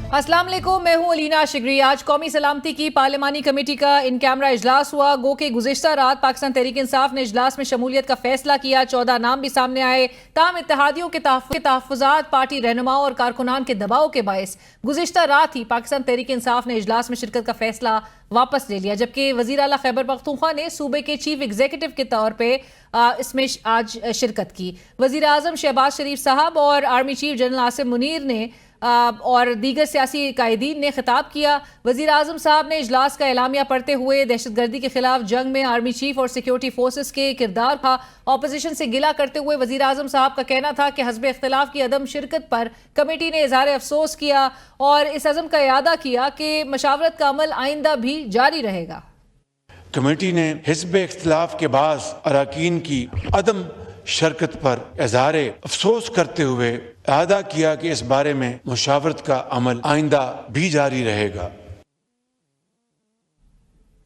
अस्सलाम वालेकुम, मैं हूं अलीना शिगरी। आज कौमी सलामती की पार्लिमानी कमेटी का इन कैमरा इजलास हुआ। गो के गुज़िश्ता रात पाकिस्तान तहरीक इंसाफ ने इजलास में शमूलियत का फैसला किया। 14 नाम भी सामने आए। ताम इत्तेहादियों के तहफ़्फ़ुज़ात, पार्टी रहनुमाओं और कारकुनान के दबाव के बायस गुज़िश्ता रात ही पाकिस्तान तहरीक इंसाफ ने इजलास में शिरकत का फैसला वापस ले लिया, जबकि वज़ीर आला खैबर पख्तूनख्वा ने सूबे के चीफ एग्जीक्यूटिव के तौर पर इसमें आज शिरकत की। वज़ीर आज़म शहबाज शरीफ साहब और army chief general Asim Munir ने और दीगर सियासी कायदीन ने खिताब किया। वज़ीर आज़म साहब ने इजलास का एलामिया पढ़ते हुए दहशत गर्दी के खिलाफ जंग में आर्मी चीफ और सिक्योरिटी फोर्सेस के किरदार का अपोजिशन से गिला करते हुए वज़ीर आज़म साहब का कहना था कि हस्ब इख्तिलाफ की अदम शिरकत पर कमेटी ने इज़हार अफसोस किया और इस अज़म का इरादा किया कि मशावरत का अमल आइंदा भी जारी रहेगा। कमेटी ने हिस्ब इख्तिलाफ के बाद अरकान की अदम शिरकत पर इज़हार अफसोस करते हुए वादा किया कि इस बारे में मुशावरत का अमल आइंदा भी जारी रहेगा।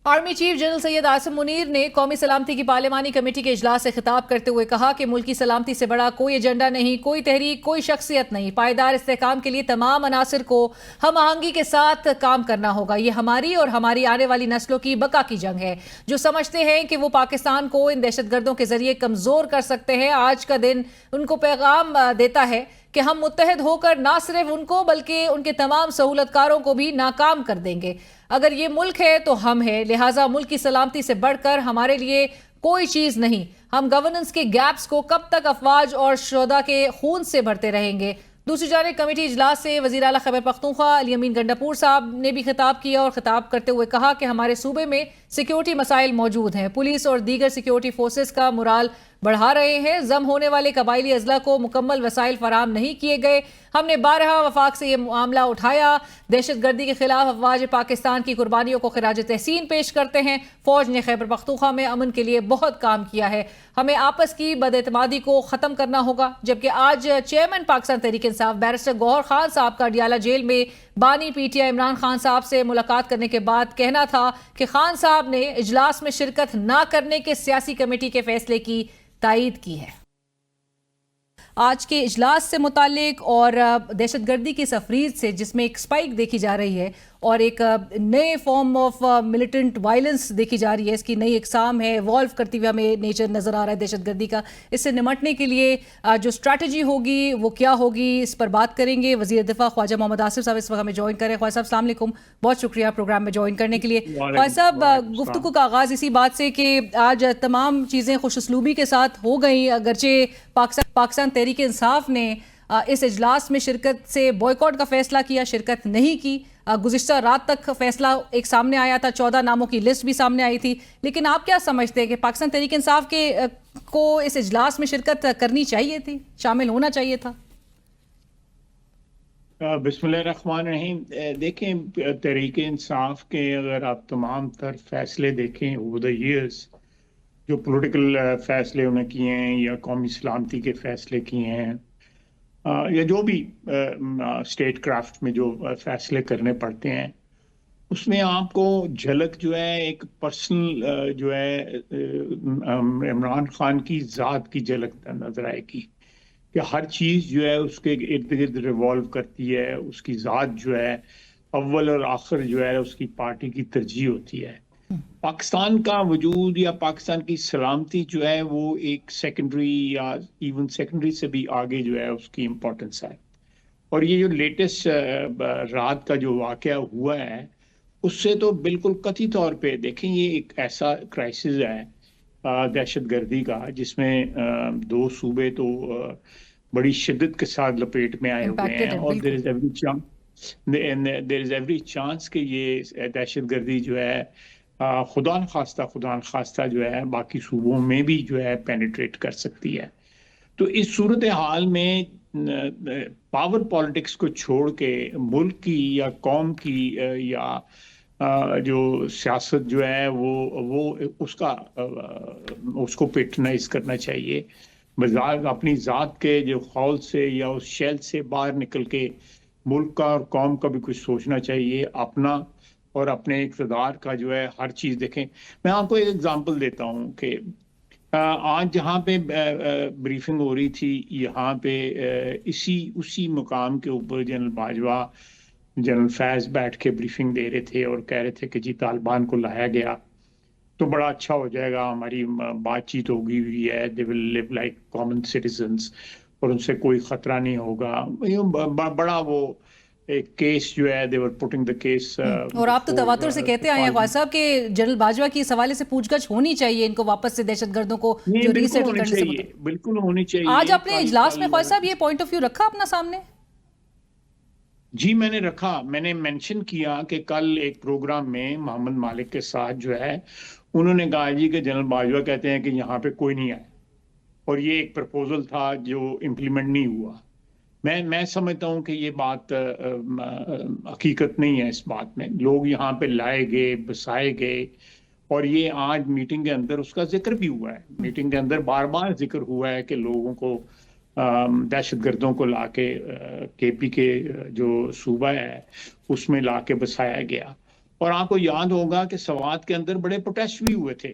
Army chief general Syed Asim Munir ने कौमी सलामती की पार्लिमानी कमेटी के इजलास से खिताब करते हुए कहा कि मुल्क की सलामती से बड़ा कोई एजेंडा नहीं, कोई तहरीक, कोई शख्सियत नहीं। पायदार इस्तेहकाम के लिए तमाम अनासिर को हम आहंगी के साथ काम करना होगा। ये हमारी और हमारी आने वाली नस्लों की बका की जंग है। जो समझते हैं कि वो पाकिस्तान को इन दहशतगर्दों के जरिए कमजोर कर सकते हैं, आज का दिन उनको पैगाम देता है कि हम मुत्तहद होकर ना सिर्फ उनको बल्कि उनके तमाम सहूलतकारों को भी नाकाम कर देंगे। अगर ये मुल्क है तो हम हैं, लिहाजा मुल्क की सलामती से बढ़कर हमारे लिए कोई चीज़ नहीं। हम गवर्नेंस के गैप्स को कब तक अफवाज और शुहदा के खून से भरते रहेंगे। दूसरी जानिब कमेटी इजलास से वज़ीर आला खैबर पख्तूनख्वा अली अमीन गंडापुर साहब ने भी खिताब किया और खिताब करते हुए कहा कि हमारे सूबे में सिक्योरिटी मसाइल मौजूद हैं। पुलिस और दीगर सिक्योरिटी फोर्सेस का मुराल बढ़ा रहे हैं। जम होने वाले कबायली अजला को मुकम्मल वसाइल फराम नहीं किए गए। हमने बारहा वफाक से ये मामला उठाया। दहशत गर्दी के खिलाफ अफवाज पाकिस्तान की कुर्बानियों को खिराज तहसीन पेश करते हैं। फौज ने खैबर पख्तूनख्वा में अमन के लिए बहुत काम किया है। हमें आपस की बदएतमादी को ख़त्म करना होगा। जबकि आज चेयरमैन पाकिस्तान तहरीक इंसाफ बैरिस्टर गौहर खान साहब का अडियाला जेल में बानी पीटीआई इमरान खान साहब से मुलाकात करने के बाद कहना था कि खान साहब ने इजलास में शिरकत न करने के सियासी कमेटी के फैसले की तायीद की है। आज के इजलास से मुतालिक और दहशतगर्दी की तफरीद से जिसमें एक स्पाइक देखी जा रही है और एक नए फॉर्म ऑफ मिलिटेंट वायलेंस देखी जा रही है, इसकी नई इकसाम है, इवॉल्व करती हुई हमें नेचर नज़र आ रहा है दहशतगर्दी का। इससे निमटने के लिए जो स्ट्रैटेजी होगी वो क्या होगी, इस पर बात करेंगे। वज़ीर दिफा ख्वाजा मोहम्मद आसिफ साहब इस वक्त हमें ज्वाइन करें। ख्वाजा साहब अस्सलाम वालेकुम, बहुत शुक्रिया प्रोग्राम में ज्वाइन करने के लिए। ख्वाजा साहब, गुफ्तगू का आगाज़ इसी बात से कि आज तमाम चीज़ें खुशउस्लूबी के साथ हो गई, अगरचे पाकिस्तान तहरीक इंसाफ ने इस इजलास में शिरकत से बॉयकॉट का फैसला किया, शिरकत नहीं की। गुज़िश्ता रात तक फैसला एक सामने आया था, 14 नामों की लिस्ट भी सामने आई थी। लेकिन आप क्या समझते हैं कि पाकिस्तान तहरीक इंसाफ के को इस इजलास में शिरकत करनी चाहिए थी, शामिल होना चाहिए था? बिस्मिल्लाहिर्रहमानिर्रहीम। देखें, तहरीक इंसाफ के अगर आप तमाम तर फैसले देखें ओवर द ईयर्स, जो पॉलिटिकल फैसले उन्हें किए हैं या कौमी सलामती के फैसले किए हैं या जो भी स्टेट क्राफ्ट में जो फैसले करने पड़ते हैं, उसमें आपको झलक जो है एक पर्सनल जो है इमरान खान की ज़ात की झलक नजर आएगी कि हर चीज़ जो है उसके इर्द गिर्द रिवॉल्व करती है। उसकी ज़ात जो है अव्वल और आखिर जो है उसकी पार्टी की तरजीह होती है। पाकिस्तान का वजूद या पाकिस्तान की सलामती जो है वो एक सेकेंडरी या इवन सेकेंडरी से भी आगे जो है उसकी इम्पोर्टेंस है। और ये जो लेटेस्ट रात का जो वाक़या हुआ है उससे तो बिल्कुल कतई तौर पे देखें, ये एक ऐसा क्राइसिस है दहशत गर्दी का जिसमें दो सूबे तो बड़ी शिद्दत के साथ लपेट में आए हुए हैं और देयर इज़ एवरी चांस कि ये दहशत गर्दी जो है खुदा न खास्ता जो है बाकी सूबों में भी जो है पेनिट्रेट कर सकती है। तो इस सूरत हाल में पावर पॉलिटिक्स को छोड़ के मुल्क की या कौम की या जो सियासत जो है वो उसको पेट्रोनाइज करना चाहिए। अपनी ज़ात के जो खौल से या उस शेल से बाहर निकल के मुल्क का और कौम का भी कुछ सोचना चाहिए, अपना और अपने इक़्तिदार का जो है हर चीज़ देखें। मैं आपको एक एग्जांपल देता हूँ कि आज जहाँ पे ब्रीफिंग हो रही थी, यहाँ पे उसी मुकाम के ऊपर जनरल बाजवा जनरल फैज़ बैठ के ब्रीफिंग दे रहे थे और कह रहे थे कि जी तालिबान को लाया गया तो बड़ा अच्छा हो जाएगा, हमारी बातचीत होगी हुई है, they will live like common citizens और उनसे कोई खतरा नहीं होगा। बड़ा वो एक केस जो है, दे वर पुटिंग द केस। और आप तो तवातुर से कहते आए हैं ख्वाजा साहब कि जनरल बाजवा की इस हवाले से पूछगछ होनी चाहिए, इनको वापस से दहशतगर्दों को जो रीसेटल करने से बिल्कुल होनी चाहिए। आज आपने इजलास में ख्वाजा साहब ये पॉइंट ऑफ व्यू रखा अपना सामने? जी मैंने रखा, मैंने मेंशन किया कि कल एक प्रोग्राम में मोहम्मद मालिक के साथ जो है उन्होंने कहा जी कि जनरल बाजवा कहते हैं कि यहाँ पे कोई नहीं आया और ये एक प्रपोजल था जो इम्प्लीमेंट नहीं हुआ। मैं समझता हूँ कि ये बात हकीकत नहीं है। इस बात में लोग यहाँ पे लाए गए, बसाए गए और ये आज मीटिंग के अंदर उसका जिक्र भी हुआ है। मीटिंग के अंदर बार बार जिक्र हुआ है कि लोगों को दहशतगर्दों को लाके केपी के जो सूबा है उसमें लाके बसाया गया। और आपको याद होगा कि सवात के अंदर बड़े प्रोटेस्ट भी हुए थे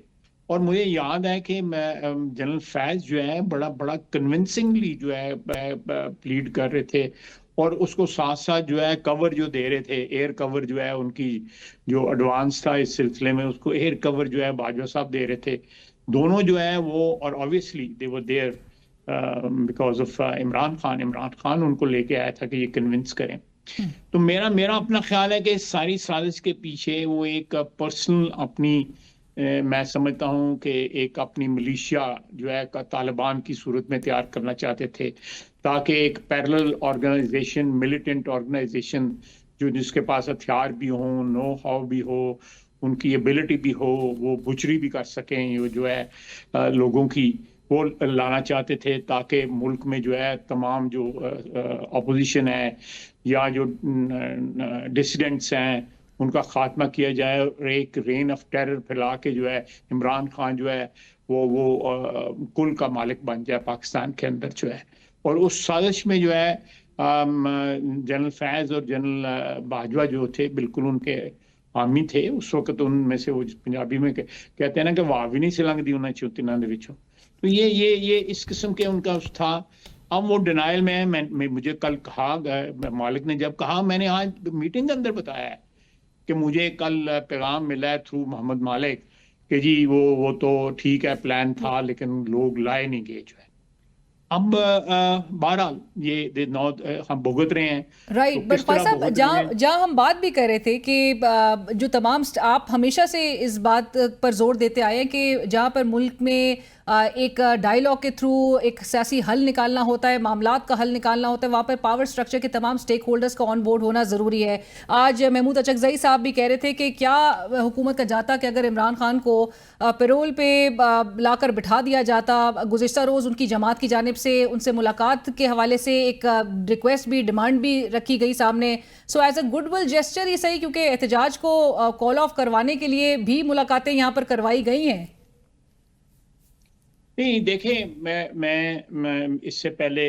और मुझे याद है कि मैं जनरल फैज जो है बड़ा कन्विंसिंगली जो है प्लीड कर रहे थे और उसको साथ साथ जो है कवर जो दे रहे थे, एयर कवर जो है उनकी जो एडवांस था इस सिलसिले में, उसको एयर कवर जो है बाजवा साहब दे रहे थे। दोनों जो है वो, और obviously they were there because of Imran Khan उनको लेके आया था कि ये कन्विंस करें। तो मेरा अपना ख्याल है कि इस सारी साजिश के पीछे वो एक पर्सनल अपनी मैं समझता हूं कि एक अपनी मिलिशिया जो है तालिबान की सूरत में तैयार करना चाहते थे ताकि एक पैरेलल ऑर्गेनाइजेशन, मिलिटेंट ऑर्गेनाइजेशन जो जिसके पास हथियार भी हो, नो हाउ भी हो, उनकी एबिलिटी भी हो, वो बुचरी भी कर सकें, वो जो है लोगों की वो लाना चाहते थे ताकि मुल्क में जो है तमाम जो अपोजिशन है या जो डिसिडेंट्स हैं उनका खात्मा किया जाए और एक रेन ऑफ टेरर फैला के जो है इमरान खान जो है वो कुल का मालिक बन जाए पाकिस्तान के अंदर जो है। और उस साजिश में जो है जनरल फैज़ और जनरल बाजवा जो थे बिल्कुल उनके हामी थे उस वक्त। उनमें से वो पंजाबी में कहते हैं ना कि वाह भी नहीं सिलंग दी उन्हें चुतिना दे विचों। तो ये इस किस्म के उनका उस था। अब वो डिनाइल में है। मैं मुझे कल कहा मालिक ने जब कहा, मैंने आज मीटिंग के अंदर बताया है कि मुझे कल पैगाम मिला है थ्रू मोहम्मद मालिक कि जी वो तो ठीक है प्लान था लेकिन लोग लाए नहीं गए जो है। अब बहरहाल ये हम भुगत रहे हैं। राइट, बट ख्वाजा साहब जहाँ हम बात भी कर रहे थे कि जो तमाम आप हमेशा से इस बात पर जोर देते आए हैं कि जहाँ पर मुल्क में एक डायलॉग के थ्रू एक सियासी हल निकालना होता है, मामलात का हल निकालना होता है, वहाँ पर पावर स्ट्रक्चर के तमाम स्टेक होल्डर्स का ऑन बोर्ड होना ज़रूरी है। आज महमूद अचकज़ई साहब भी कह रहे थे कि क्या हुकूमत का जाता कि अगर इमरान खान को पेरोल पे लाकर बिठा दिया जाता। गुज़िश्ता रोज़ उनकी जमात की जानिब से उनसे मुलाकात के हवाले से एक रिक्वेस्ट भी, डिमांड भी रखी गई सामने। So as a goodwill gesture ही सही, क्योंकि एहतजाज को कॉल ऑफ करवाने के लिए भी मुलाकातें यहाँ पर करवाई गई हैं। नहीं देखें, मैं इससे पहले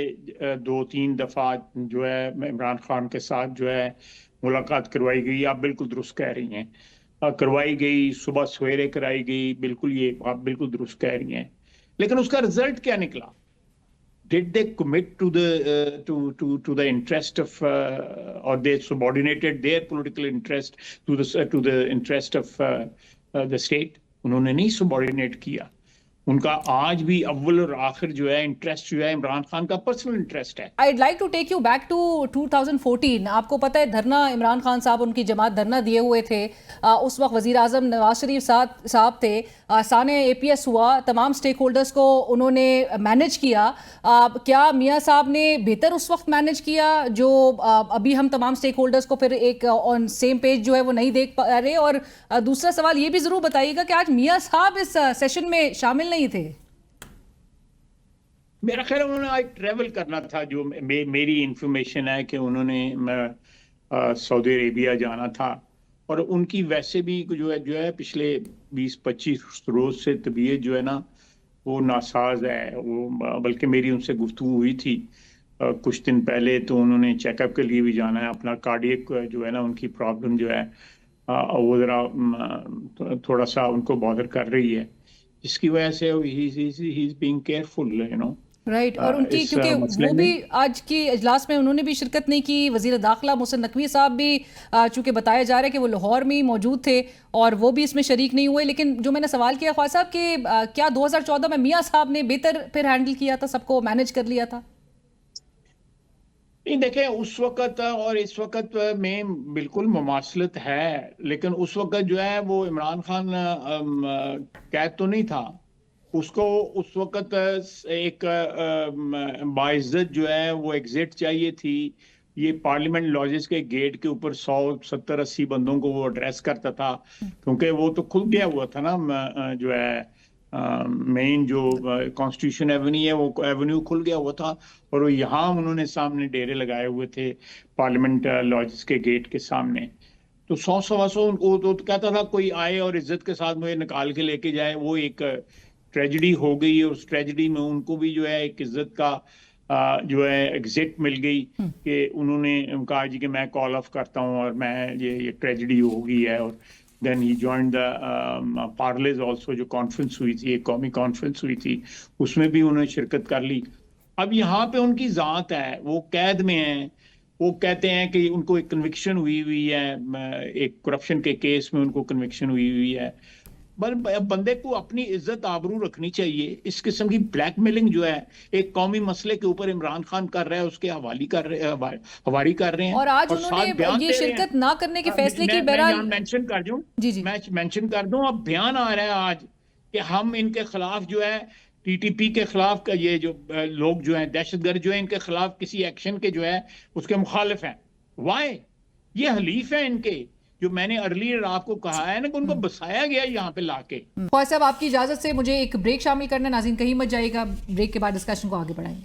2-3 दफ़ा जो है इमरान खान के साथ जो है मुलाकात करवाई गई। आप बिल्कुल दुरुस्त कह रही हैं, करवाई गई, सुबह सवेरे कराई गई, बिल्कुल ये आप बिल्कुल दुरुस्त कह रही हैं। लेकिन उसका रिजल्ट क्या निकला? Did they commit to the interest of or they subordinated their political interest to the interest of the state? उन्होंने नहीं subordinate किया। उनका आज भी अव्वल और आखिर जो है इंटरेस्ट जो है इमरान खान का पर्सनल इंटरेस्ट है। I'd like to take you back to 2014। आपको पता है धरना इमरान खान साहब, उनकी जमात धरना दिए हुए थे। उस वक्त वज़ीर आज़म नवाज शरीफ साहब थे। साने APS हुआ, तमाम स्टेक होल्डर्स को उन्होंने मैनेज किया। क्या मियाँ साहब ने बेहतर उस वक्त मैनेज किया जो अभी हम तमाम स्टेक होल्डर्स को फिर एक ऑन सेम पेज जो है वो नहीं देख पा रहे? और दूसरा सवाल ये भी ज़रूर बताइएगा कि आज मियाँ साहब इस सेशन में शामिल नहीं थे। मेरा ख्याल उन्होंने आज ट्रैवल करना था। जो मेरी इंफॉर्मेशन है कि उन्होंने सऊदी अरेबिया जाना था और उनकी वैसे भी जो है पिछले 20-25 रोज से तबीयत जो है ना वो नासाज है। वो बल्कि मेरी उनसे गुफ्तगू हुई थी कुछ दिन पहले, तो उन्होंने चेकअप के लिए भी जाना है। अपना कार्डियक जो है ना उनकी प्रॉब्लम जो है वो ज़रा थोड़ा सा उनको बॉदर कर रही है, जिसकी वजह से he is being careful, you know. Right, اور ان کی اس کیونکہ مسئلے وہ میں بھی آج کی اجلاس میں انہوں نے بھی شرکت نہیں کی. وزیر داخلہ محسن نقوی صاحب بھی چونکہ بتایا جا رہا ہے کہ وہ لاہور میں ہی موجود تھے اور وہ بھی اس میں شریک نہیں ہوئے. لیکن جو میں نے سوال کیا خواجہ صاحب کہ کیا 2014 میں میاں صاحب نے بہتر پھر ہینڈل کیا تھا، سب کو مینج کر لیا تھا؟ نہیں دیکھیں، اس وقت اور اس وقت میں بالکل مماثلت ہے، لیکن اس وقت جو ہے وہ عمران خان قید تو نہیں تھا. اس کو اس وقت ایک باعزت جو ہے وہ ایگزٹ چاہیے تھی. یہ پارلیمنٹ لاجز کے گیٹ کے اوپر 170-80 بندوں کو وہ ایڈریس کرتا تھا، کیونکہ وہ تو کھل گیا ہوا تھا نا. جو ہے مین جو کانسٹیٹیوشن ایونیو ہے وہ ایونیو کھل گیا ہوا تھا، اور وہ یہاں انہوں نے سامنے ڈیرے لگائے ہوئے تھے پارلیمنٹ لاجز کے گیٹ کے سامنے. تو 100-125 ان کو تو کہتا تھا کوئی آئے اور عزت کے ساتھ مجھے نکال کے لے کے جائے. وہ ایک ٹریجڈی ہو گئی، اور اس ٹریجڈی میں ان کو بھی جو ہے ایک عزت کا جو ہے ایگزٹ مل گئی کہ انہوں نے کہا جی کہ میں کال آف کرتا ہوں اور میں یہ ٹریجڈی ہو گئی ہے. اور دین ہی جوائنڈ دا پارلیز آلسو، جو کانفرنس ہوئی تھی، ایک قومی کانفرنس ہوئی تھی، اس میں بھی انہوں نے شرکت کر لی. اب یہاں پہ ان کی ذات ہے، وہ قید میں ہیں. وہ کہتے ہیں کہ ان کو ایک کنوکشن ہوئی ہے، ایک کرپشن کے کیس میں ان کو کنوکشن ہوئی ہے. بندے کو اپنی عزت آبرو رکھنی چاہیے. اس قسم کی بلیک میلنگ جو ہے ایک قومی مسئلے کے اوپر عمران خان کر رہا ہے، اس کے حوالی کر رہے ہیں. اور آج انہوں نے یہ شرکت نہ کرنے کے فیصلے کی بہرحال مینشن کر دوں، جی میں مینشن کر دوں. اب بیان آ رہا ہے آج کہ ہم ان کے خلاف جو ہے ٹی ٹی پی کے خلاف کا یہ جو لوگ جو ہیں دہشت گرد جو ہیں ان کے خلاف کسی ایکشن کے جو ہے اس کے مخالف ہیں. وائی؟ یہ حلیف ہیں ان کے، جو میں نے ارلیئر آپ کو کہا ہے نا کہ ان کو بسایا گیا یہاں پہ لا کے. خواجہ صاحب آپ کی اجازت سے مجھے ایک بریک شامل کرنا. ناظرین کہیں مت جائے گا، بریک کے بعد ڈسکشن کو آگے بڑھائیں گے.